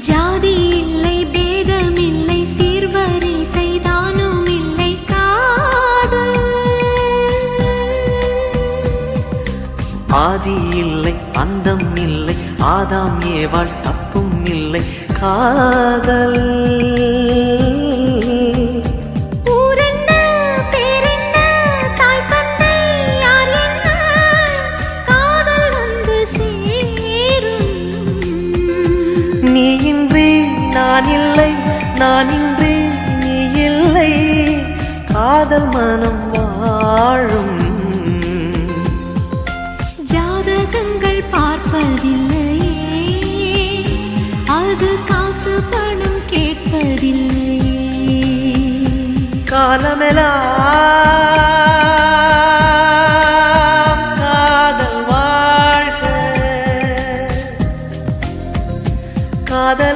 ஜாதி இல்லை பேதம் இல்லை சீர்வரிசை தானும் இல்லை காதல் ஆதி இல்லை அந்தம் இல்லை ஆதாம் ஏவாள் தப்பும் இல்லை காதல் நான் இல்லை நான் இன்றி நீ இல்லை காதல் மனம் வாழும் ஜாதகங்கள் பார்ப்பதில்லையே அது காசு பணம் கேட்பதில்லையே காலமெல்லாம்